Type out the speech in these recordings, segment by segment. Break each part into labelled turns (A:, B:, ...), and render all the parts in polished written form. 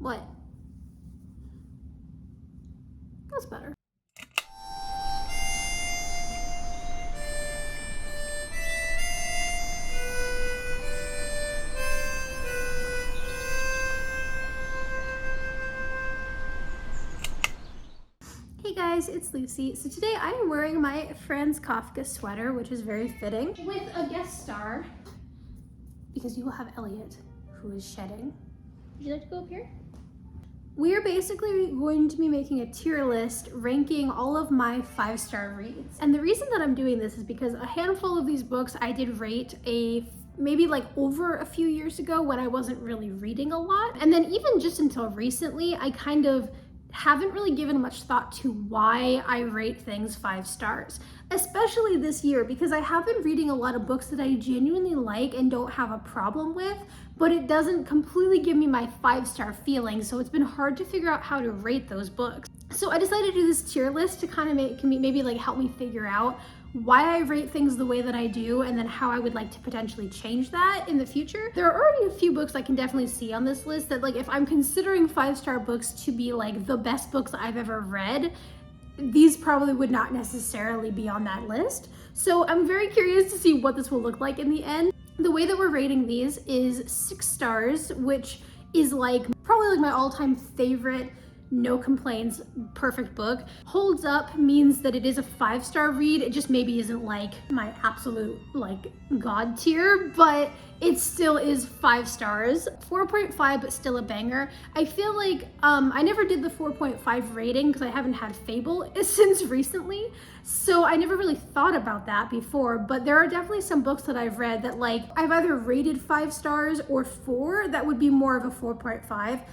A: What? That's better. Hey guys, it's Lucy. So today I am wearing my Franz Kafka sweater, which is very fitting, with a guest star, because you will have Elliot, who is shedding. Would you like to go up here? We are basically going to be making a tier list ranking all of my 5-star reads. And the reason that I'm doing this is because a handful of these books I did rate maybe like over a few years ago when I wasn't really reading a lot. And then even just until recently, I kind of haven't really given much thought to why I rate things 5 stars, especially this year, because I have been reading a lot of books that I genuinely like and don't have a problem with, but it doesn't completely give me my 5-star feeling, so it's been hard to figure out how to rate those books. So I decided to do this tier list to kind of maybe like help me figure out why I rate things the way that I do, and then how I would like to potentially change that in the future. There are already a few books I can definitely see on this list that, like, if I'm considering 5-star books to be like the best books I've ever read, these probably would not necessarily be on that list. So I'm very curious to see what this will look like in the end. The way that we're rating these is 6 stars, which is like probably like my all-time favorite, no complaints, perfect book. Holds Up means that it is a 5-star read. It just maybe isn't like my absolute like god tier, but it still is 5 stars. 4.5, but still a banger. I feel like I never did the 4.5 rating because I haven't had Fable since recently, so I never really thought about that before, but there are definitely some books that I've read that like I've either rated 5 stars or 4 that would be more of a 4.5.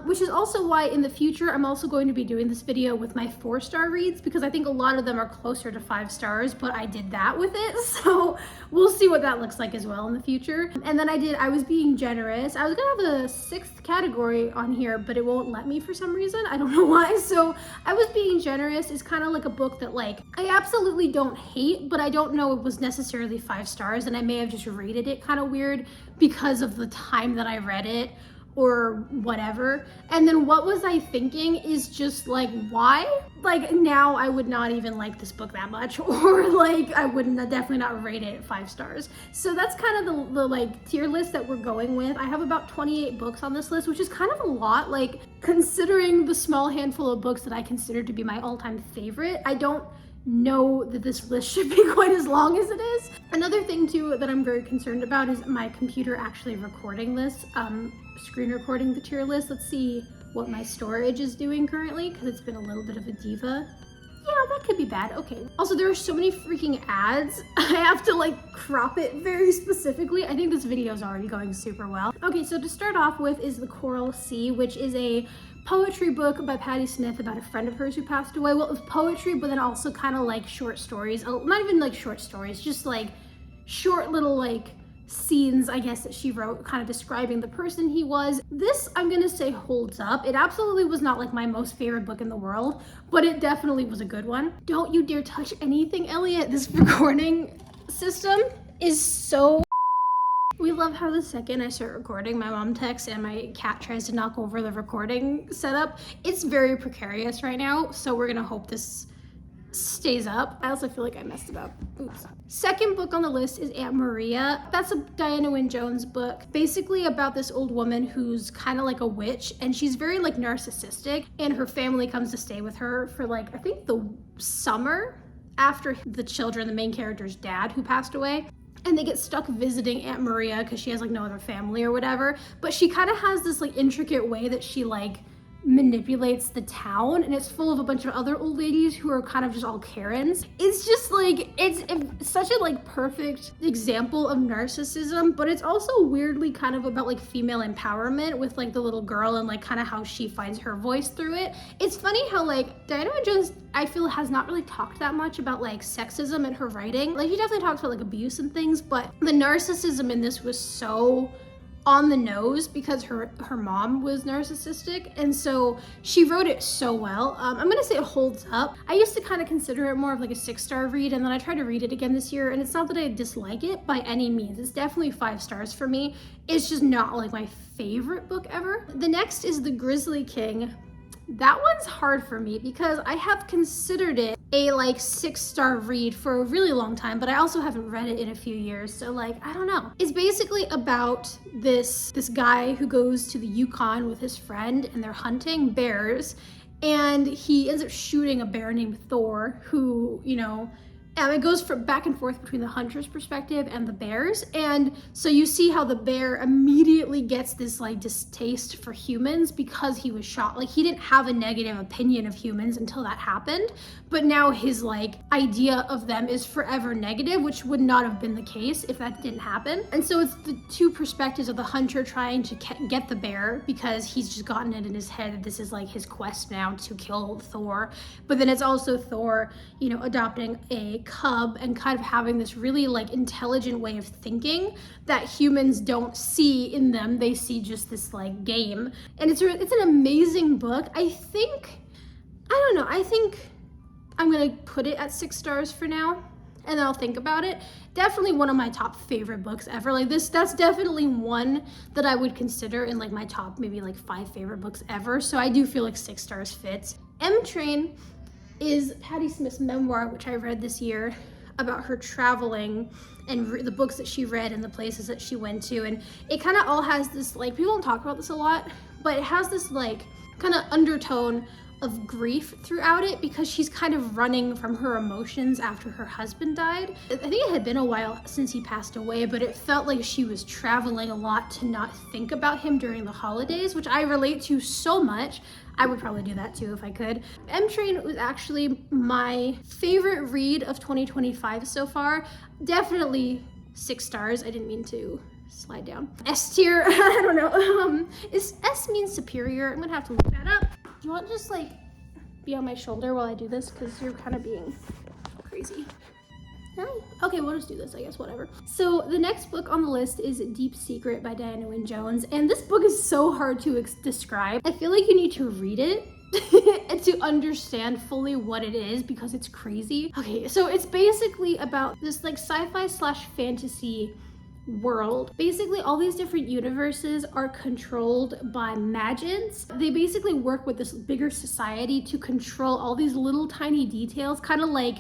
A: Which is also why in the future I'm also going to be doing this video with my 4-star reads, because I think a lot of them are closer to 5 stars, but I did that with it, so we'll see what that looks like as well in the future. And then I was being generous. I was gonna have a 6th category on here, but it won't let me for some reason. I don't know why. So I was being generous is kind of like a book that like I absolutely don't hate, but I don't know it was necessarily 5 stars, and I may have just rated it kind of weird because of the time that I read it or whatever. And then What Was I Thinking is just like, why? Like now I would not even like this book that much, or like I would definitely not rate it 5 stars. So that's kind of the like tier list that we're going with. I have about 28 books on this list, which is kind of a lot, like considering the small handful of books that I consider to be my all-time favorite. I don't know that this list should be quite as long as it is. Another thing too that I'm very concerned about is my computer actually recording this, screen recording the tier list. Let's see what my storage is doing currently, because it's been a little bit of a diva. Yeah, that could be bad. Okay. Also, there are so many freaking ads. I have to like crop it very specifically. I think this video is already going super well. Okay, so to start off with is The Coral Sea, which is a poetry book by Patti Smith about a friend of hers who passed away. Well, it was poetry, but then also kind of like short stories. Not even like short stories, just like short little like scenes, I guess, that she wrote kind of describing the person he was. This, I'm gonna say, holds up. It absolutely was not like my most favorite book in the world, but it definitely was a good one. Don't you dare touch anything, Elliot. This recording system is so... We love how the second I start recording, my mom texts and my cat tries to knock over the recording setup. It's very precarious right now, so we're gonna hope this stays up. I also feel like I messed it up. Oops. Second book on the list is Aunt Maria. That's a Diana Wynne Jones book, basically about this old woman who's kind of like a witch, and she's very like narcissistic, and her family comes to stay with her for like, I think the summer after the children, the main character's dad who passed away. And they get stuck visiting Aunt Maria because she has like no other family or whatever. But she kind of has this like intricate way that she like manipulates the town, and it's full of a bunch of other old ladies who are kind of just all Karens. It's just like, it's such a like perfect example of narcissism, but it's also weirdly kind of about like female empowerment with like the little girl and like kind of how she finds her voice through it. It's funny how like Diana Wynne Jones, I feel, has not really talked that much about like sexism in her writing. Like she definitely talks about like abuse and things, but the narcissism in this was so on the nose because her mom was narcissistic, and so she wrote it so well. I'm gonna say it holds up. I used to kind of consider it more of like a 6-star read, and then I tried to read it again this year, and it's not that I dislike it by any means. It's definitely 5 stars for me. It's just not like my favorite book ever. The next is The Grizzly King. That one's hard for me because I have considered it a like 6-star read for a really long time, but I also haven't read it in a few years, so like, I don't know. It's basically about this guy who goes to the Yukon with his friend, and they're hunting bears, and he ends up shooting a bear named Thor, who, you know, it goes from back and forth between the hunter's perspective and the bear's. And so you see how the bear immediately gets this like distaste for humans because he was shot. Like, he didn't have a negative opinion of humans until that happened, but now his like idea of them is forever negative, which would not have been the case if that didn't happen. And so it's the two perspectives of the hunter trying to get the bear because he's just gotten it in his head that this is like his quest now to kill Thor. But then it's also Thor, you know, adopting a cub and kind of having this really like intelligent way of thinking that humans don't see in them. They see just this like game. And it's an amazing book. I think I'm gonna put it at 6 stars for now, and then I'll think about it. Definitely one of my top favorite books ever. Like that's definitely one that I would consider in like my top maybe like 5 favorite books ever. So I do feel like 6 stars fits. M Train is Patti Smith's memoir, which I read this year, about her traveling and the books that she read and the places that she went to. And it kind of all has this, like, people don't talk about this a lot, but it has this like kind of undertone of grief throughout it because she's kind of running from her emotions after her husband died. I think it had been a while since he passed away, but it felt like she was traveling a lot to not think about him during the holidays, which I relate to so much. I would probably do that too if I could. M Train was actually my favorite read of 2025 so far. Definitely 6 stars. I didn't mean to slide down. S tier, I don't know. Is S means superior? I'm gonna have to look that up. Do you want to just like be on my shoulder while I do this? Because you're kind of being crazy. Okay, we'll just do this, I guess, whatever. So the next book on the list is Deep Secret by Diana Wynne Jones. And this book is so hard to describe. I feel like you need to read it and to understand fully what it is because it's crazy. Okay, so it's basically about this like sci-fi / fantasy world. Basically, all these different universes are controlled by magids. They basically work with this bigger society to control all these little tiny details, kind of like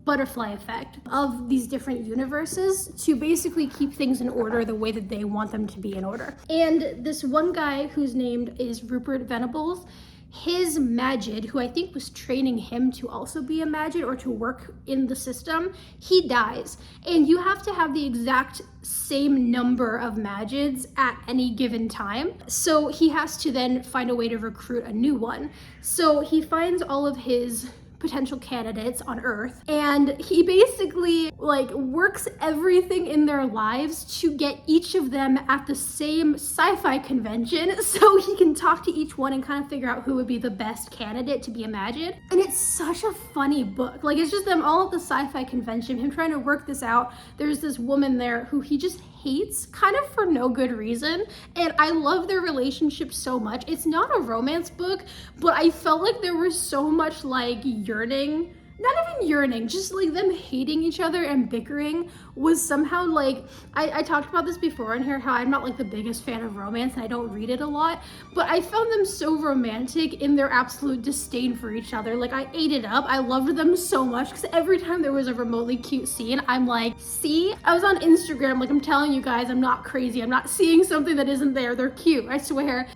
A: butterfly effect of these different universes to basically keep things in order the way that they want them to be in order. And this one guy whose name is Rupert Venables, his Magid, who I think was training him to also be a Magid or to work in the system, he dies. And you have to have the exact same number of Magids at any given time. So he has to then find a way to recruit a new one. So he finds all of his potential candidates on Earth, and he basically like works everything in their lives to get each of them at the same sci-fi convention so he can talk to each one and kind of figure out who would be the best candidate to be imagined. And it's such a funny book. Like, it's just them all at the sci-fi convention, him trying to work this out. There's this woman there who he just hates kind of for no good reason, and I love their relationship so much. It's not a romance book, but I felt like there was so much like yearning, not even yearning, just like them hating each other and bickering was somehow like, I talked about this before in here, how I'm not like the biggest fan of romance and I don't read it a lot, but I found them so romantic in their absolute disdain for each other. Like, I ate it up. I loved them so much because every time there was a remotely cute scene, I'm like, see? I was on Instagram, like, I'm telling you guys, I'm not crazy. I'm not seeing something that isn't there. They're cute, I swear.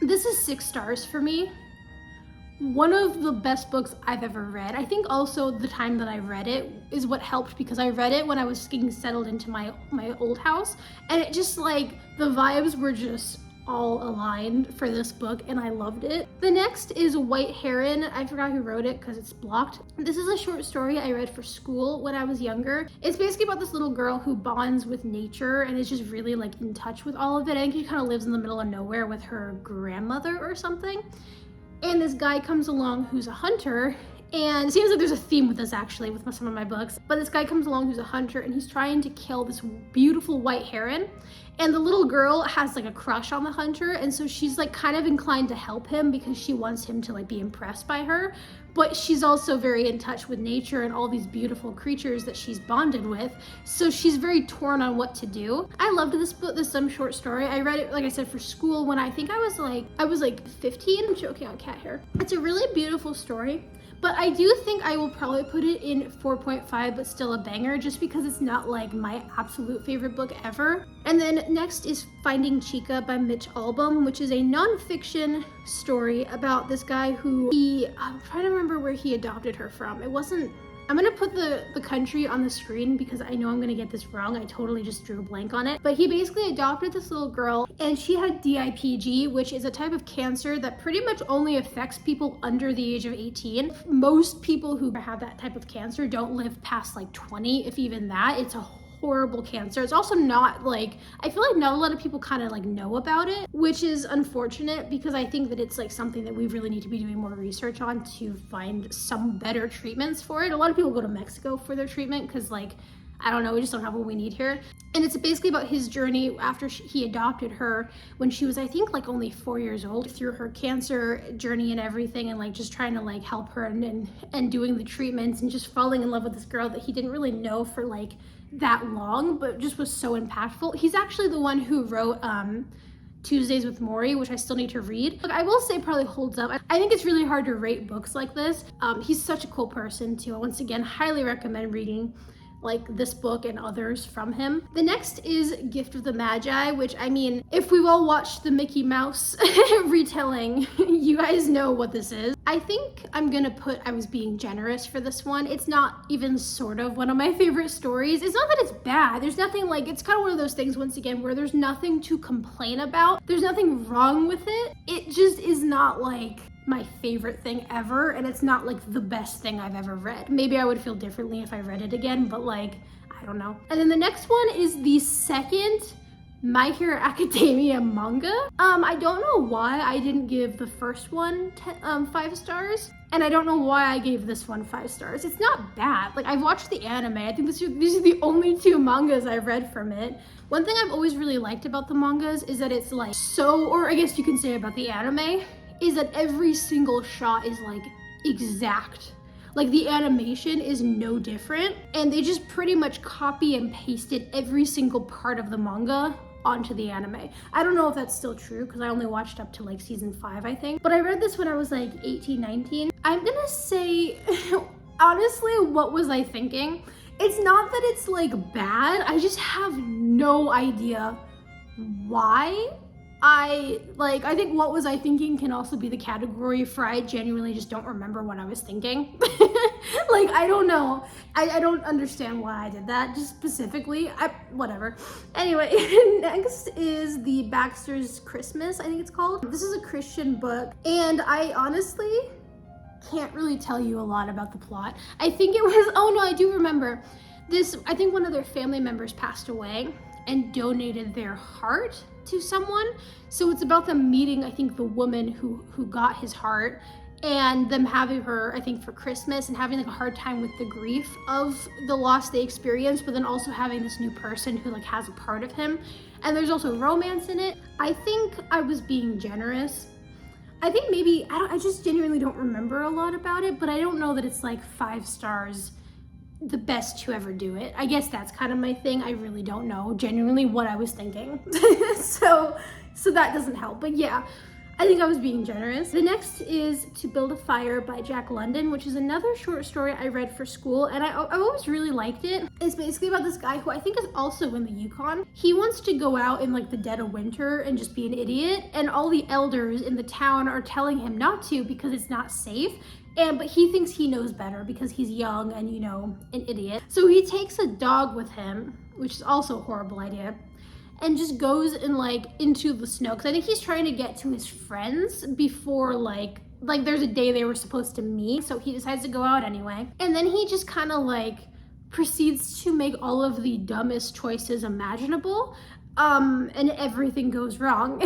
A: This is 6 stars for me. One of the best books I've ever read. I think also the time that I read it is what helped because I read it when I was getting settled into my old house, and it just like, the vibes were just all aligned for this book and I loved it. The next is White Heron. I forgot who wrote it because it's blocked. This is a short story I read for school when I was younger. It's basically about this little girl who bonds with nature and is just really like in touch with all of it. I think she kind of lives in the middle of nowhere with her grandmother or something. And this guy comes along who's a hunter, and it seems like there's a theme with this actually with some of my books, but this guy comes along who's a hunter and he's trying to kill this beautiful white heron, And the little girl has like a crush on the hunter, and so she's like kind of inclined to help him because she wants him to like be impressed by her. But she's also very in touch with nature and all these beautiful creatures that she's bonded with. So she's very torn on what to do. I loved this book, this short story. I read it, like I said, for school when I think I was like 15. I'm joking on cat hair. It's a really beautiful story. But I do think I will probably put it in 4.5, but still a banger, just because it's not like my absolute favorite book ever. And then next is Finding Chica by Mitch Albom, which is a nonfiction story about this guy who I'm trying to remember where he adopted her from. I'm gonna put the country on the screen because I know I'm gonna get this wrong. I totally just drew a blank on it. But he basically adopted this little girl, and she had DIPG, which is a type of cancer that pretty much only affects people under the age of 18. Most people who have that type of cancer don't live past like 20, if even that. It's a horrible cancer. It's also not like, I feel like not a lot of people kind of like know about it, which is unfortunate because I think that it's like something that we really need to be doing more research on to find some better treatments for it. A lot of people go to Mexico for their treatment because like, I don't know, we just don't have what we need here. And it's basically about his journey after he adopted her when she was, I think, like only 4 years old, through her cancer journey and everything, and like just trying to like help her and doing the treatments and just falling in love with this girl that he didn't really know for like that long, but just was so impactful. He's actually the one who wrote Tuesdays with Maury, which I still need to read. Look, I will say probably holds up. I think it's really hard to rate books like this. He's such a cool person too. Once again, highly recommend reading like this book and others from him. The next is Gift of the Magi, which, I mean, if we've all watched the Mickey Mouse retelling, you guys know what this is. I think I'm gonna put I was being generous for this one. It's not even sort of one of my favorite stories. It's not that it's bad. There's nothing like, it's kind of one of those things, once again, where there's nothing to complain about. There's nothing wrong with it. It just is not like my favorite thing ever, and it's not like the best thing I've ever read. Maybe I would feel differently if I read it again, but like, I don't know. And then the next one is the second My Hero Academia manga. I don't know why I didn't give the first one 5 stars, and I don't know why I gave this one 5 stars. It's not bad. Like, I've watched the anime. I think these are the only 2 mangas I've read from it. One thing I've always really liked about the mangas is that it's like so, or I guess you can say about the anime, is that every single shot is like exact. Like the animation is no different, and they just pretty much copy and pasted every single part of the manga onto the anime. I don't know if that's still true because I only watched up to like season 5, I think. But I read this when I was like 18, 19. I'm gonna say, honestly, what was I thinking? It's not that it's like bad, I just have no idea why. I think what was I thinking can also be the category for I genuinely just don't remember what I was thinking. Like, I don't know. I don't understand why I did that, just specifically. Whatever. Anyway, next is the Baxter's Christmas, I think it's called. This is a Christian book, and I honestly can't really tell you a lot about the plot. I think it was, oh no, I do remember. This, I think one of their family members passed away and donated their heart to someone. So it's about them meeting, I think, the woman who got his heart, and them having her, I think, for Christmas, and having like a hard time with the grief of the loss they experienced, but then also having this new person who like has a part of him. And there's also romance in it. I think I was being generous. I think maybe, I just genuinely don't remember a lot about it, but I don't know that it's like 5 stars, the best to ever do it. I guess that's kind of my thing. I really don't know genuinely what I was thinking. so that doesn't help, but yeah, I think I was being generous. The next is To Build a Fire by Jack London, which is another short story I read for school, and I've always really liked it. It's basically about this guy who I think is also in the Yukon. He wants to go out in like the dead of winter and just be an idiot, and all the elders in the town are telling him not to because it's not safe. But he thinks he knows better because he's young and, you know, an idiot. So he takes a dog with him, which is also a horrible idea, and just goes in like into the snow, because I think he's trying to get to his friends before like there's a day they were supposed to meet. So he decides to go out anyway, and then he just kind of like proceeds to make all of the dumbest choices imaginable, and everything goes wrong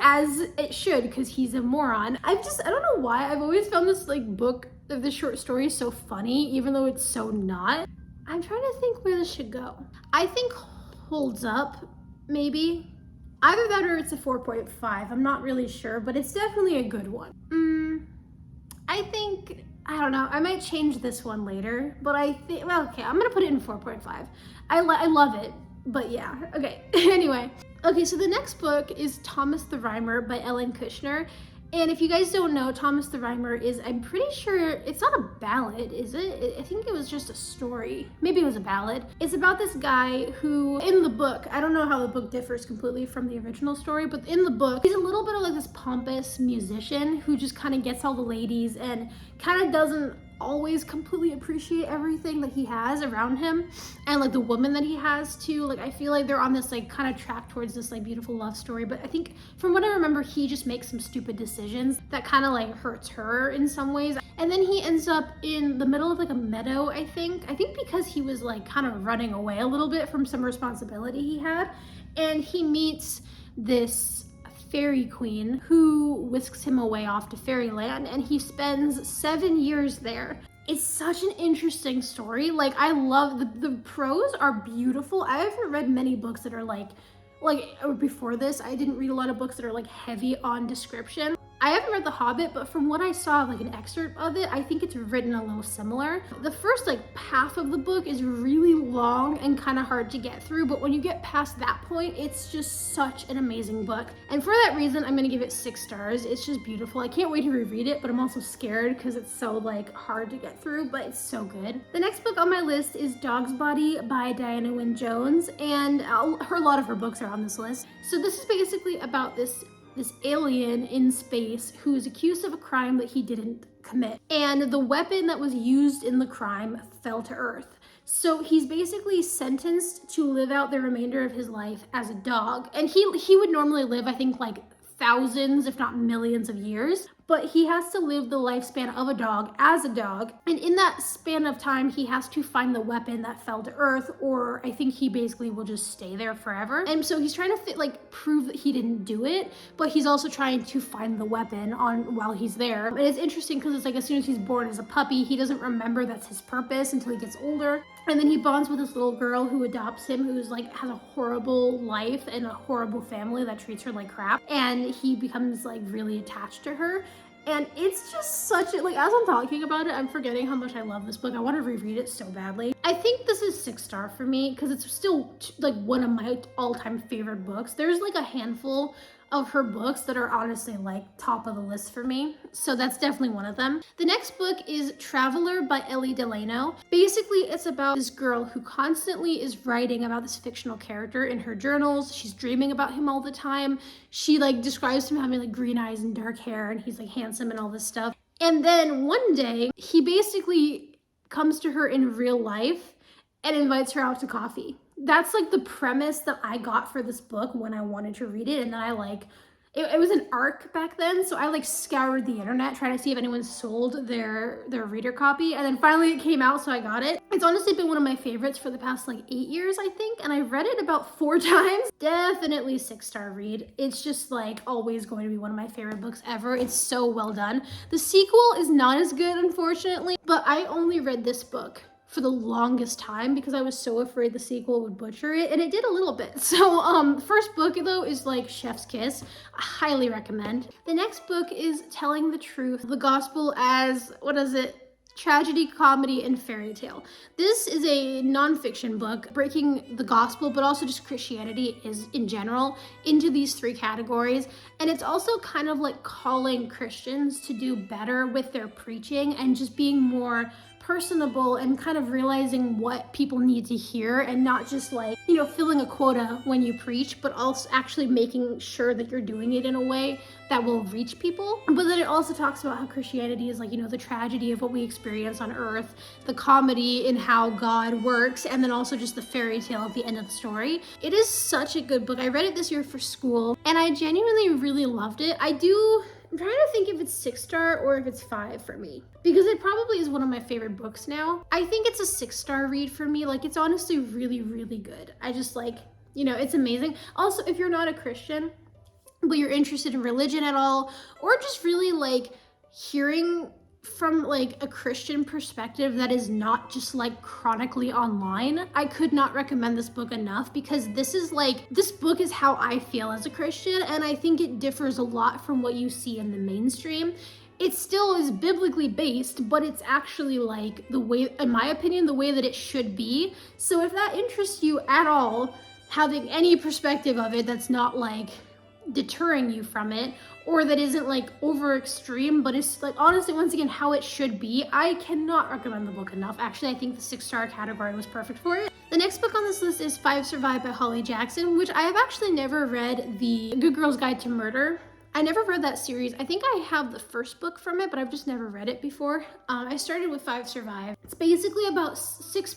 A: as it should, because he's a moron. I don't know why I've always found this like book of the short story so funny, even though it's so not. I'm trying to think where this should go. I think holds up maybe. Either that or it's a 4.5. I'm not really sure, but it's definitely a good one. I think, I don't know, I might change this one later, but I think, well, okay, I'm gonna put it in 4.5. I love it, but yeah, okay. Anyway, okay, so the next book is Thomas the Rhymer by Ellen Kushner. And if you guys don't know, Thomas the Rhymer is, I'm pretty sure, it's not a ballad, is it? I think it was just a story. Maybe it was a ballad. It's about this guy who, in the book, I don't know how the book differs completely from the original story, but in the book, he's a little bit of like this pompous musician who just kind of gets all the ladies and kind of doesn't always completely appreciate everything that he has around him, and like the woman that he has too. Like I feel like they're on this like kind of track towards this like beautiful love story, but I think from what I remember, he just makes some stupid decisions that kind of like hurts her in some ways. And then he ends up in the middle of like a meadow, I think because he was like kind of running away a little bit from some responsibility he had, and he meets this fairy queen who whisks him away off to fairyland, and he spends 7 years there. It's such an interesting story. Like I love the prose are beautiful. I haven't read many books that are like before this, I didn't read a lot of books that are like heavy on description. I haven't read The Hobbit, but from what I saw, like an excerpt of it, I think it's written a little similar. The first like half of the book is really long and kind of hard to get through, but when you get past that point, it's just such an amazing book. And for that reason, I'm gonna give it 6 stars. It's just beautiful. I can't wait to reread it, but I'm also scared because it's so like hard to get through, but it's so good. The next book on my list is Dog's Body by Diana Wynne Jones, and a lot of her books are on this list. So this is basically about this alien in space who is accused of a crime that he didn't commit. And the weapon that was used in the crime fell to Earth. So he's basically sentenced to live out the remainder of his life as a dog. And he would normally live, I think, like thousands, if not millions of years. But he has to live the lifespan of a dog as a dog. And in that span of time, he has to find the weapon that fell to Earth, or I think he basically will just stay there forever. And so he's trying to prove that he didn't do it, but he's also trying to find the weapon while he's there. And it's interesting because it's like as soon as he's born as a puppy, he doesn't remember that's his purpose until he gets older. And then he bonds with this little girl who adopts him, who's like has a horrible life and a horrible family that treats her like crap. And he becomes like really attached to her. And it's just such a, like, as I'm talking about it, I'm forgetting how much I love this book. I want to reread it so badly. I think this is 6 star for me because it's still like one of my all-time favorite books. There's like a handful of her books that are honestly like top of the list for me. So that's definitely one of them. The next book is Traveler by Ellie Delano. Basically, it's about this girl who constantly is writing about this fictional character in her journals. She's dreaming about him all the time. She like describes him having like green eyes and dark hair, and he's like handsome and all this stuff. And then one day he basically comes to her in real life and invites her out to coffee. That's like the premise that I got for this book when I wanted to read it. And then I like, it was an ARC back then. So I like scoured the internet trying to see if anyone sold their reader copy. And then finally it came out, so I got it. It's honestly been one of my favorites for the past like 8 years, I think. And I've read it about 4 times. Definitely 6 star read. It's just like always going to be one of my favorite books ever. It's so well done. The sequel is not as good, unfortunately, but I only read this book for the longest time because I was so afraid the sequel would butcher it, and it did a little bit. So first book though is like Chef's Kiss. I highly recommend. The next book is Telling the Truth, the Gospel as, what is it? Tragedy, comedy, and fairy tale. This is a nonfiction book breaking the gospel, but also just Christianity is in general into these 3 categories. And it's also kind of like calling Christians to do better with their preaching and just being more personable and kind of realizing what people need to hear, and not just like, you know, filling a quota when you preach, but also actually making sure that you're doing it in a way that will reach people. But then it also talks about how Christianity is like, you know, the tragedy of what we experience on earth, the comedy in how God works, and then also just the fairy tale at the end of the story. It is such a good book. I read it this year for school and I genuinely really loved it. I'm trying to think if it's 6 star or if it's 5 for me, because it probably is one of my favorite books now. I think it's a 6 star read for me. Like, it's honestly really, really good. I just like, you know, it's amazing. Also, if you're not a Christian, but you're interested in religion at all, or just really like hearing from like a Christian perspective that is not just like chronically online, I could not recommend this book enough, because this book is how I feel as a Christian, and I think it differs a lot from what you see in the mainstream. It still is biblically based, but it's actually like the way, in my opinion, the way that it should be. So if that interests you at all, having any perspective of it that's not like deterring you from it, or that isn't like over extreme, but it's like honestly, once again, how it should be, I cannot recommend the book enough. Actually, I think the 6-star category was perfect for it. The next book on this list is 5 Survive by Holly Jackson, which I have actually never read. The Good Girl's Guide to Murder. I never read that series. I think I have the first book from it, but I've just never read it before. I started with 5 Survive. It's basically about 6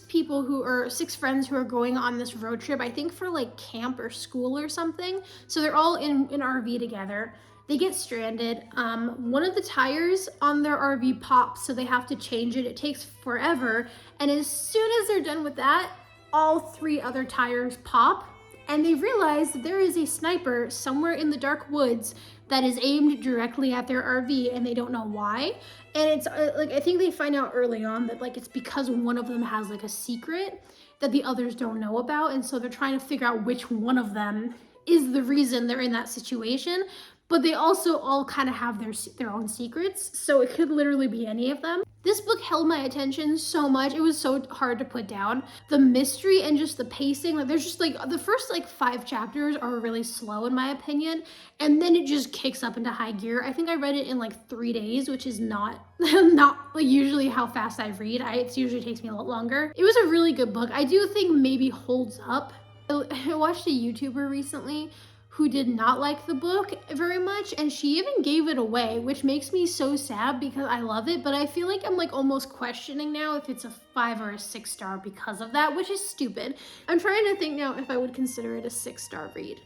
A: friends who are going on this road trip, I think for like camp or school or something. So they're all in an RV together. They get stranded. One of the tires on their RV pops, so they have to change it. It takes forever. And as soon as they're done with that, all 3 other tires pop. And they realize that there is a sniper somewhere in the dark woods that is aimed directly at their RV, and they don't know why. And it's like, I think they find out early on that like it's because one of them has like a secret that the others don't know about, and so they're trying to figure out which one of them is the reason they're in that situation. But they also all kind of have their own secrets, so it could literally be any of them. This book held my attention so much. It was so hard to put down. The mystery and just the pacing, like there's just like the first like 5 chapters are really slow in my opinion, and then it just kicks up into high gear. I think I read it in like 3 days, which is not like usually how fast I read. It usually takes me a lot longer. It was a really good book. I do think maybe holds up. I watched a YouTuber recently who did not like the book very much, and she even gave it away, which makes me so sad because I love it, but I feel like I'm like almost questioning now if it's a 5 or a 6-star because of that, which is stupid. I'm trying to think now if I would consider it a 6-star read.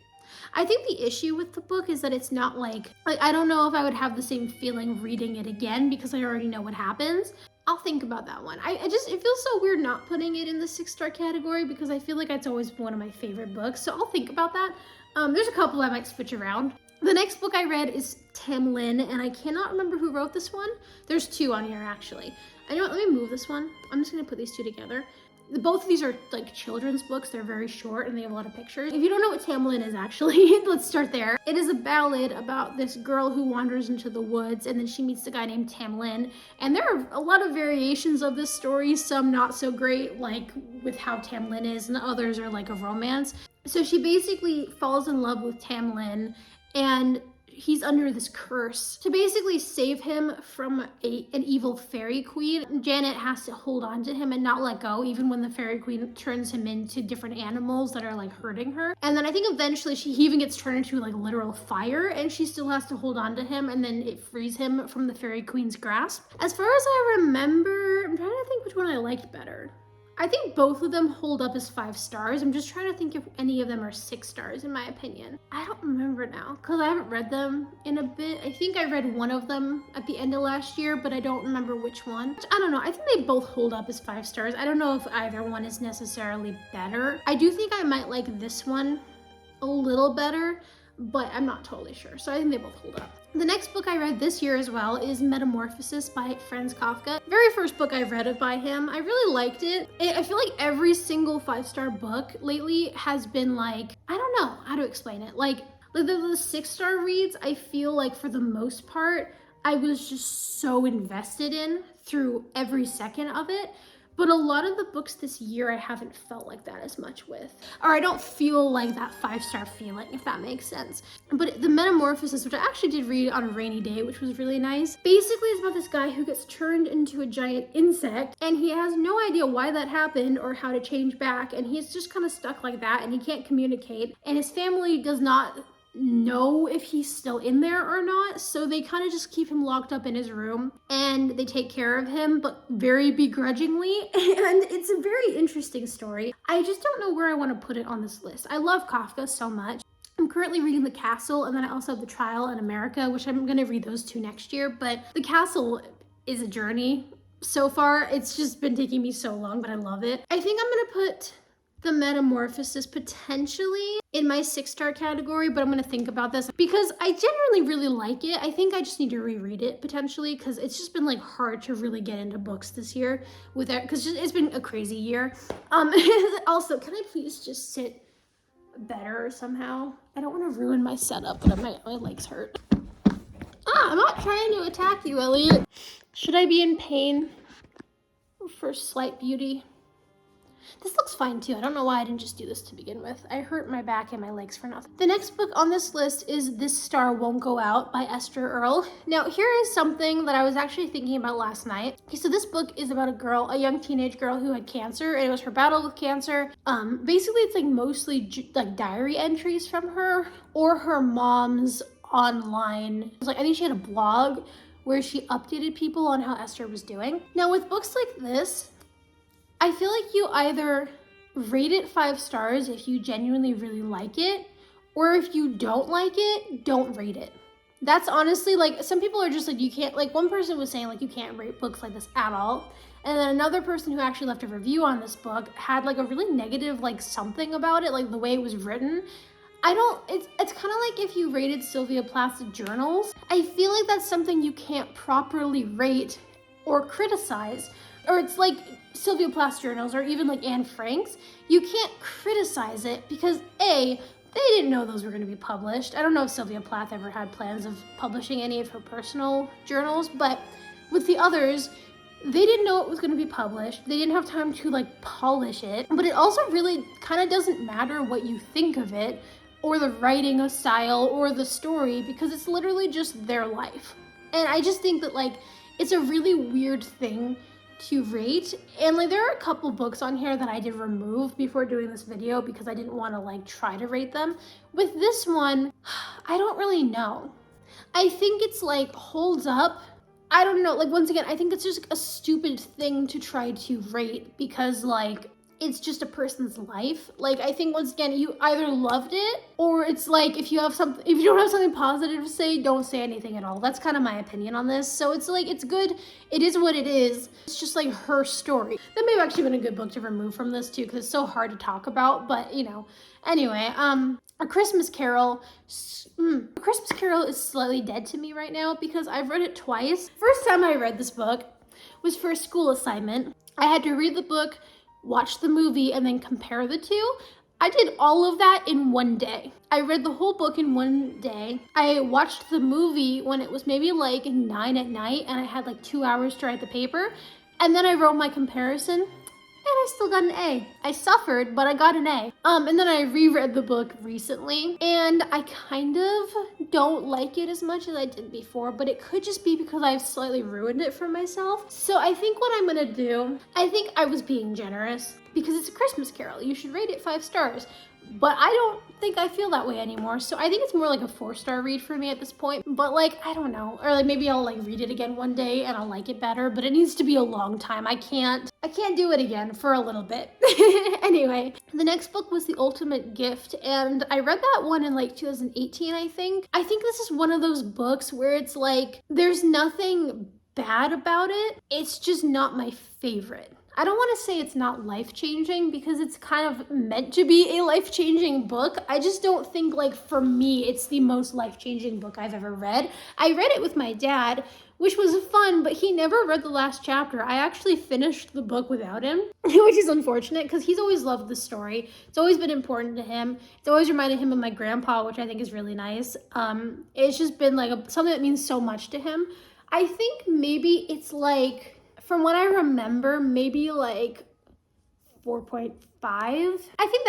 A: I think the issue with the book is that it's not like I don't know if I would have the same feeling reading it again because I already know what happens. I'll think about that one. It feels so weird not putting it in the 6-star category because I feel like it's always one of my favorite books, so I'll think about that. There's a couple I might switch around. The next book I read is Tam Lin, and I cannot remember who wrote this one. There's 2 on here actually. I know what, let me move this one. I'm just gonna put these 2 together. Both of these are like children's books. They're very short and they have a lot of pictures. If you don't know what Tam Lin is actually, let's start there. It is a ballad about this girl who wanders into the woods, and then she meets a guy named Tam Lin. And there are a lot of variations of this story, some not so great, like with how Tam Lin is, and others are like a romance. So she basically falls in love with Tam Lin, and he's under this curse. To basically save him from an evil fairy queen, Janet has to hold on to him and not let go, even when the fairy queen turns him into different animals that are like hurting her. And then I think eventually he even gets turned into like literal fire, and she still has to hold on to him, and then it frees him from the fairy queen's grasp. As far as I remember, I'm trying to think which one I liked better. I think both of them hold up as 5 stars. I'm just trying to think if any of them are 6 stars in my opinion. I don't remember now because I haven't read them in a bit. I think I read one of them at the end of last year, but I don't remember which one. I don't know. I think they both hold up as 5 stars. I don't know if either one is necessarily better. I do think I might like this one a little better, but I'm not totally sure. So I think they both hold up. The next book I read this year as well is Metamorphosis by Franz Kafka. Very first book I've read by him. I really liked it. I feel like every single 5-star book lately has been like, I don't know how to explain it. Like the 6-star reads, I feel like for the most part, I was just so invested in through every second of it. But a lot of the books this year, I haven't felt like that as much with. Or I don't feel like that 5-star feeling, if that makes sense. But the Metamorphosis, which I actually did read on a rainy day, which was really nice. Basically, it's about this guy who gets turned into a giant insect, and he has no idea why that happened or how to change back. And he's just kind of stuck like that, and he can't communicate. And his family does not know if he's still in there or not, so they kind of just keep him locked up in his room, and they take care of him, but very begrudgingly. And it's a very interesting story. I just don't know where I want to put it on this list. I love Kafka so much. I'm currently reading The Castle, and then I also have The Trial in America, which I'm going to read those 2 next year. But The Castle is a journey so far. It's just been taking me so long, but I love it. I think I'm going to put the Metamorphosis potentially in my 6-star category, but I'm gonna think about this because I generally really like it. I think I just need to reread it potentially because it's just been like hard to really get into books this year with that because it's been a crazy year. Also, can I please just sit better somehow? I don't want to ruin my setup, but my legs hurt. I'm not trying to attack you, Elliot. Should I be in pain for slight beauty? This looks fine too. I don't know why I didn't just do this to begin with. I hurt my back and my legs for nothing. The next book on this list is This Star Won't Go Out by Esther Earl. Now, here is something that I was actually thinking about last night. Okay, so this book is about a young teenage girl who had cancer, and it was her battle with cancer. Basically, it's like mostly like diary entries from her or her mom's online. It was like, I think she had a blog where she updated people on how Esther was doing. Now, with books like this, I feel like you either rate it 5 stars if you genuinely really like it, or if you don't like it, don't rate it. That's honestly, like, some people are just like, you can't, like, one person was saying, like, you can't rate books like this at all. And then another person who actually left a review on this book had, like, a really negative, like, something about it, like, the way it was written. It's kind of like if you rated Sylvia Plath's journals. I feel like that's something you can't properly rate or criticize. Or it's like Sylvia Plath's journals, or even like Anne Frank's. You can't criticize it because A, they didn't know those were going to be published. I don't know if Sylvia Plath ever had plans of publishing any of her personal journals, but with the others, they didn't know it was going to be published. They didn't have time to like polish it. But it also really kind of doesn't matter what you think of it, or the writing style, or the story, because it's literally just their life. And I just think that like it's a really weird thing to rate, and like there are a couple books on here that I did remove before doing this video because I didn't want to like try to rate them. With this one, I don't really know. I think it's like holds up. I don't know, like once again, I think it's just a stupid thing to try to rate because like it's just a person's life. Like I think once again, you either loved it, or it's like if you don't have something positive to say, don't say anything at all. That's kind of my opinion on this. So it's like, it's good. It is what it is. It's just like her story. That may have actually been a good book to remove from this too, because it's so hard to talk about, but you know. Anyway, A Christmas Carol. A Christmas Carol is slightly dead to me right now because I've read it twice. First time I read this book was for a school assignment. I had to read the book, watch the movie, and then compare the two. I did all of that in one day. I read the whole book in one day. I watched the movie when it was maybe like 9 at night, and I had like 2 hours to write the paper. And then I wrote my comparison, and I still got an A. I suffered, but I got an A. And then I reread the book recently, and I kind of don't like it as much as I did before, but it could just be because I've slightly ruined it for myself. So I think what I'm gonna do, I think I was being generous because it's A Christmas Carol. You should rate it 5 stars. But I don't think I feel that way anymore. So I think it's more like a 4-star read for me at this point. But like, I don't know. Or like maybe I'll like read it again one day and I'll like it better, but it needs to be a long time. I can't do it again for a little bit. Anyway, the next book was The Ultimate Gift, and I read that one in like 2018, I think. I think this is one of those books where it's like, there's nothing bad about it. It's just not my favorite. I don't want to say it's not life-changing because it's kind of meant to be a life-changing book. I just don't think, like, for me, it's the most life-changing book I've ever read. I read it with my dad, which was fun, but he never read the last chapter. I actually finished the book without him, which is unfortunate because he's always loved the story. It's always been important to him. It's always reminded him of my grandpa, which I think is really nice. It's just been, like, something that means so much to him. I think maybe it's, like, from what I remember, maybe like 4.5. I think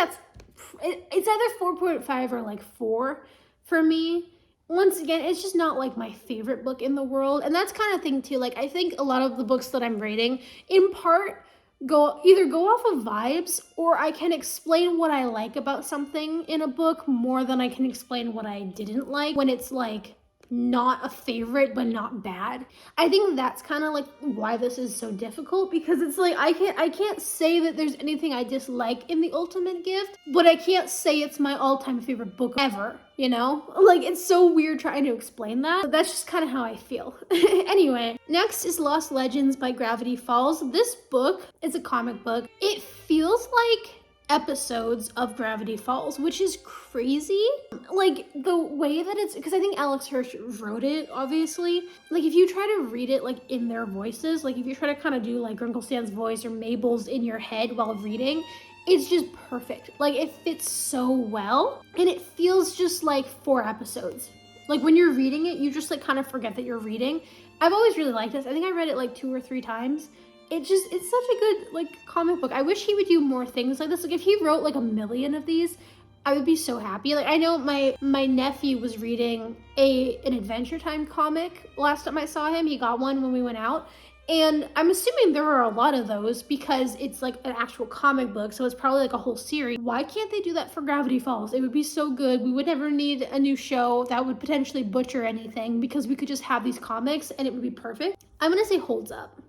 A: it's either 4.5 or like 4 for me. Once again, it's just not like my favorite book in the world. And that's kind of thing too. Like I think a lot of the books that I'm rating in part either go off of vibes, or I can explain what I like about something in a book more than I can explain what I didn't like when it's like not a favorite but not bad. I think that's kind of like why this is so difficult, because it's like I can't say that there's anything I dislike in The Ultimate Gift, but I can't say it's my all-time favorite book ever, you know? Like, it's so weird trying to explain that, but that's just kind of how I feel. Anyway, next is Lost Legends by Gravity Falls. This book is a comic book. It feels like episodes of Gravity Falls, which is crazy. Like the way that it's, because I think Alex Hirsch wrote it, obviously. Like if you try to read it like in their voices, like if you try to kind of do like Wrinkle Stan's voice or Mabel's in your head while reading, it's just perfect. Like it fits so well, and it feels just like 4 episodes. Like when you're reading it, you just like kind of forget that you're reading. I've always really liked this. I think I read it like 2 or 3 times. It's such a good like comic book. I wish he would do more things like this. Like if he wrote like 1 million of these, I would be so happy. Like I know my nephew was reading an Adventure Time comic last time I saw him. He got one when we went out. And I'm assuming there are a lot of those because it's like an actual comic book, so it's probably like a whole series. Why can't they do that for Gravity Falls? It would be so good. We would never need a new show that would potentially butcher anything because we could just have these comics and it would be perfect. I'm gonna say holds up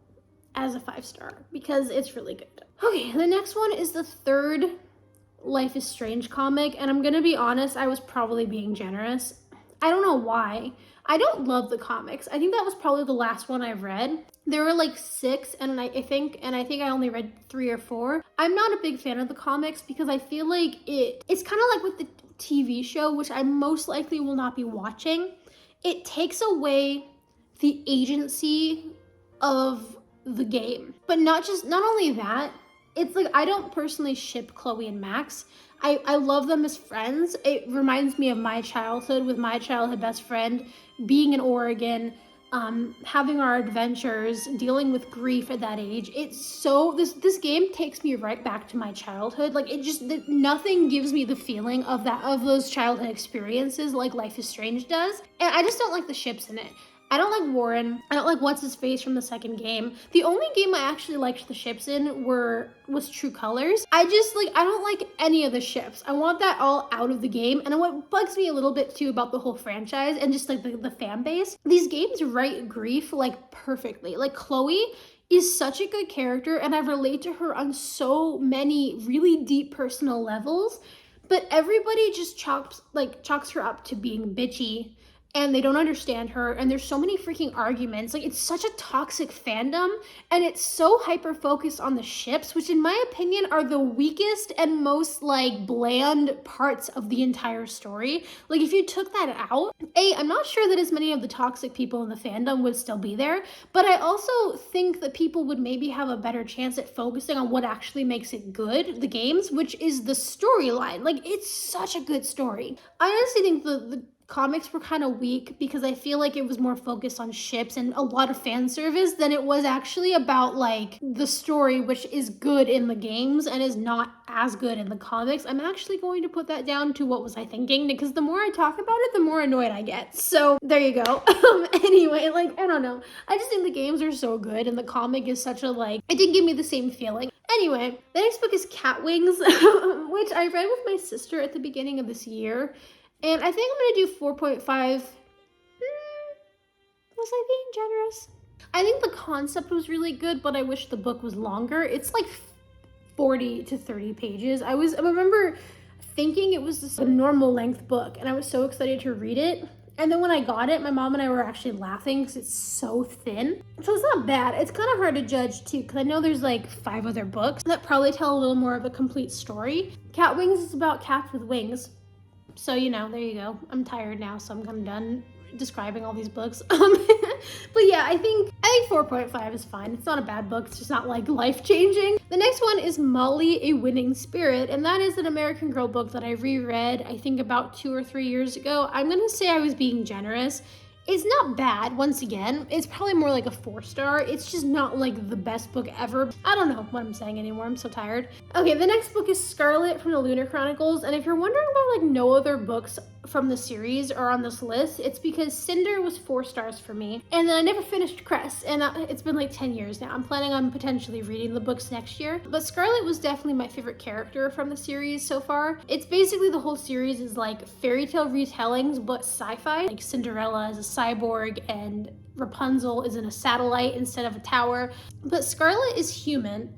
A: as a 5-star because it's really good. Okay, the next one is the 3rd Life is Strange comic, and I'm gonna be honest, I was probably being generous. I don't know why. I don't love the comics. I think that was probably the last one I've read. There were like 6, and I think I only read 3 or 4. I'm not a big fan of the comics because I feel like it's kind of like with the TV show, which I most likely will not be watching. It takes away the agency of the game. But not only that, it's like I don't personally ship Chloe and Max. I love them as friends. It reminds me of my childhood with my childhood best friend being in Oregon, having our adventures, dealing with grief at that age. It's so, this game takes me right back to my childhood. Like nothing gives me the feeling of those childhood experiences like Life is Strange does. And I just don't like the ships in it. I don't like Warren. I don't like what's-his-face from the second game. The only game I actually liked the ships in was True Colors. I don't like any of the ships. I want that all out of the game. And what bugs me a little bit too about the whole franchise and just like the fan base, these games write grief like perfectly. Like Chloe is such a good character and I relate to her on so many really deep personal levels, but everybody just chalks her up to being bitchy. And they don't understand her, and there's so many freaking arguments. Like, it's such a toxic fandom, and it's so hyper-focused on the ships, which in my opinion are the weakest and most, like, bland parts of the entire story. Like, if you took that out, I'm not sure that as many of the toxic people in the fandom would still be there, but I also think that people would maybe have a better chance at focusing on what actually makes it good, the games, which is the storyline. Like, it's such a good story. I honestly think the comics were kind of weak because I feel like it was more focused on ships and a lot of fan service than it was actually about like the story, which is good in the games and is not as good in the comics. I'm actually going to put that down to what was I thinking, because the more I talk about it, the more annoyed I get. So there you go. Anyway, like, I don't know. I just think the games are so good and the comic is such a like, it didn't give me the same feeling. Anyway, the next book is Cat Wings, which I read with my sister at the beginning of this year. And I think I'm going to do 4.5. Was I being generous? I think the concept was really good, but I wish the book was longer. It's like 40 to 30 pages. I remember thinking it was just a normal length book, and I was so excited to read it. And then when I got it, my mom and I were actually laughing because it's so thin. So it's not bad. It's kind of hard to judge too, because I know there's like 5 other books that probably tell a little more of a complete story. Cat Wings is about cats with wings. So, you know, there you go. I'm tired now, so I'm kind of done describing all these books. But yeah, I think 4.5 is fine. It's not a bad book. It's just not like life-changing. The next one is Molly, A Winning Spirit, and that is an American Girl book that I reread, I think about 2 or 3 years ago. I'm gonna say I was being generous. It's not bad, once again. It's probably more like a 4-star. It's just not like the best book ever. I don't know what I'm saying anymore. I'm so tired. Okay, the next book is Scarlet from the Lunar Chronicles. And if you're wondering why like no other books from the series are on this list, it's because Cinder was 4 stars for me. And then I never finished Cress, and it's been like 10 years now. I'm planning on potentially reading the books next year. But Scarlet was definitely my favorite character from the series so far. It's basically the whole series is like fairy tale retellings, but sci-fi. Like Cinderella is a cyborg and Rapunzel is in a satellite instead of a tower. But Scarlet is human.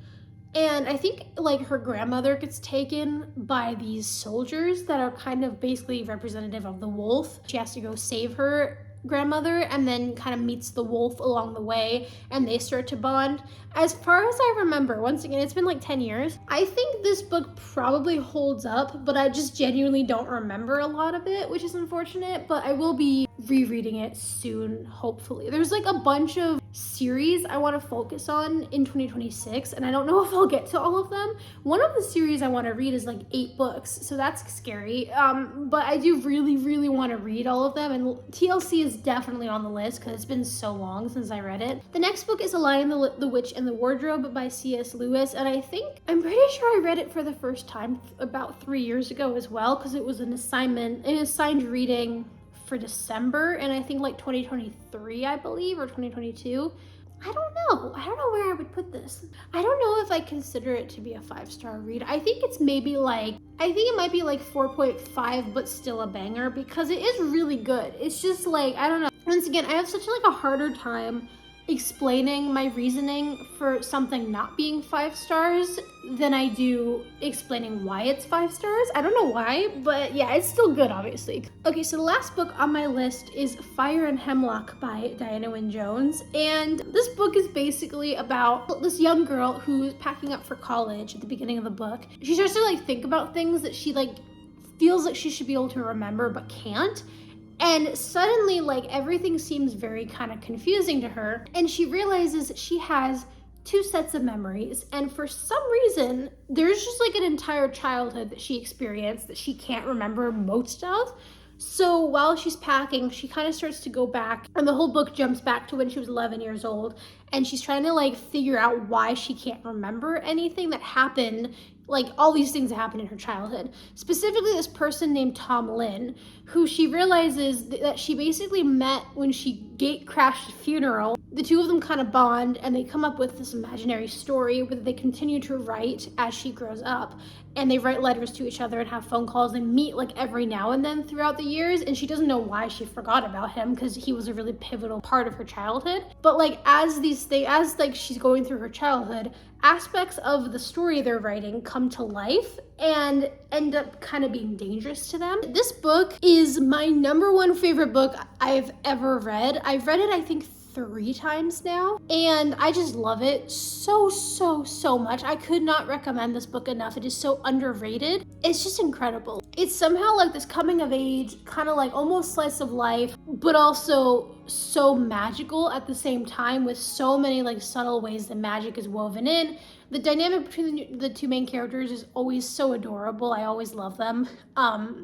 A: And I think like her grandmother gets taken by these soldiers that are kind of basically representative of the wolf. She has to go save her grandmother and then kind of meets the wolf along the way, and they start to bond. As far as I remember, once again, it's been like 10 years. I think this book probably holds up, but I just genuinely don't remember a lot of it, which is unfortunate, but I will be rereading it soon, hopefully. There's like a bunch of series I want to focus on in 2026, and I don't know if I'll get to all of them. One of the series I want to read is like 8 books, so that's scary. But I do really want to read all of them, and TLC is definitely on the list because it's been so long since I read it. The next book is A Lion, the Witch, and the Wardrobe by C.S. Lewis, and I'm pretty sure I read it for the first time about 3 years ago as well, because it was an assigned reading for December, and I think like 2023, I believe, or 2022. I don't know where I would put this. I don't know if I consider it to be a 5-star read. I think it might be like 4.5, but still a banger, because it is really good. It's just like, I don't know. Once again, I have such like a harder time explaining my reasoning for something not being 5 stars than I do explaining why it's 5 stars. I don't know why, but yeah, it's still good, obviously. Okay, so the last book on my list is Fire and Hemlock by Diana Wynne Jones, and this book is basically about this young girl who's packing up for college at the beginning of the book. She starts to like think about things that she like feels like she should be able to remember but can't. And suddenly, like, everything seems very kind of confusing to her, and she realizes that she has 2 sets of memories, and for some reason, there's just like an entire childhood that she experienced that she can't remember most of. So while she's packing, she kind of starts to go back, and the whole book jumps back to when she was 11 years old, and she's trying to like figure out why she can't remember anything that happened, like all these things that happened in her childhood. Specifically this person named Tom Lynn, who she realizes that she basically met when she gate crashed a funeral. The two of them kind of bond, and they come up with this imaginary story that they continue to write as she grows up. And they write letters to each other and have phone calls and meet like every now and then throughout the years. And she doesn't know why she forgot about him, because he was a really pivotal part of her childhood. But like as she's going through her childhood, aspects of the story they're writing come to life and end up kind of being dangerous to them. This book is my #1 favorite book I've ever read. I've read it, I think, 3 times now, and I just love it so much. I could not recommend this book enough. It is so underrated. It's just incredible. It's somehow like this coming of age, kind of like almost slice of life, but also so magical at the same time, with so many like subtle ways that magic is woven in. The dynamic between the 2 main characters is always so adorable. I always love them.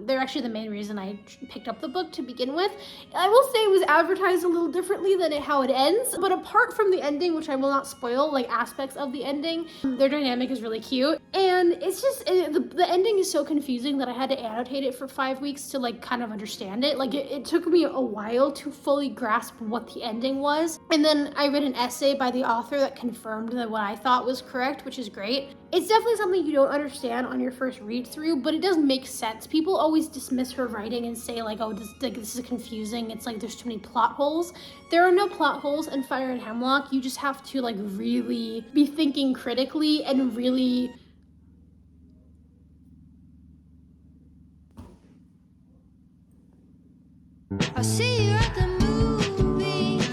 A: They're actually the main reason I picked up the book to begin with. I will say it was advertised a little differently than how it ends, but apart from the ending, which I will not spoil, like aspects of the ending, their dynamic is really cute. And it's just, the ending is so confusing that I had to annotate it for 5 weeks to like kind of understand it. Like it took me a while to fully grasp what the ending was. And then I read an essay by the author that confirmed that what I thought was correct, which is great. It's definitely something you don't understand on your first read through, but it does make sense. People always dismiss her writing and say like, oh, this is confusing. It's like there's too many plot holes. There are no plot holes in Fire and Hemlock. You just have to like really be thinking critically and really
B: I see you at the movies.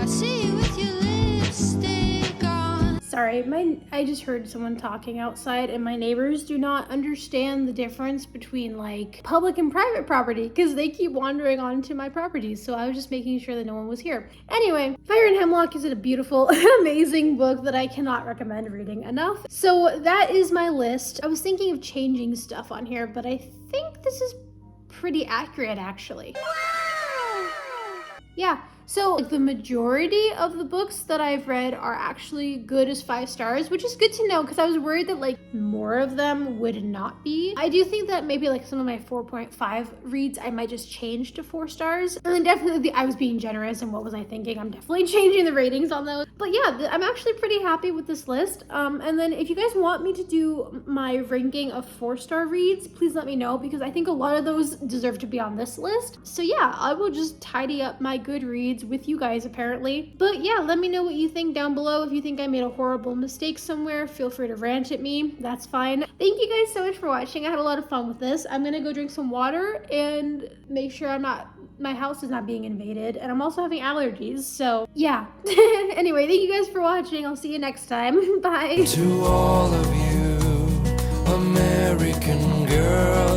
B: I see you with your lipstick on.
A: Sorry, I just heard someone talking outside, and my neighbors do not understand the difference between like public and private property, because they keep wandering onto my properties. So I was just making sure that no one was here. Anyway, Fire and Hemlock is a beautiful, amazing book that I cannot recommend reading enough. So that is my list. I was thinking of changing stuff on here, but I think this is pretty accurate, actually. Yeah, so like, the majority of the books that I've read are actually good as 5 stars, which is good to know, because I was worried that like more of them would not be. I do think that maybe like some of my 4.5 reads I might just change to 4 stars. And then definitely I was being generous, and what was I thinking? I'm definitely changing the ratings on those. But yeah, I'm actually pretty happy with this list. And then if you guys want me to do my ranking of 4-star reads, please let me know, because I think a lot of those deserve to be on this list. So yeah, I will just tidy up my Goodreads with you guys apparently. But yeah, let me know what you think down below. If you think I made a horrible mistake somewhere, feel free to rant at me. That's fine. Thank you guys so much for watching. I had a lot of fun with this. I'm gonna go drink some water and make sure I'm not my house is not being invaded, and I'm also having allergies, so yeah. Anyway, thank you guys for watching. I'll see you next time. Bye.
C: To all of you American girls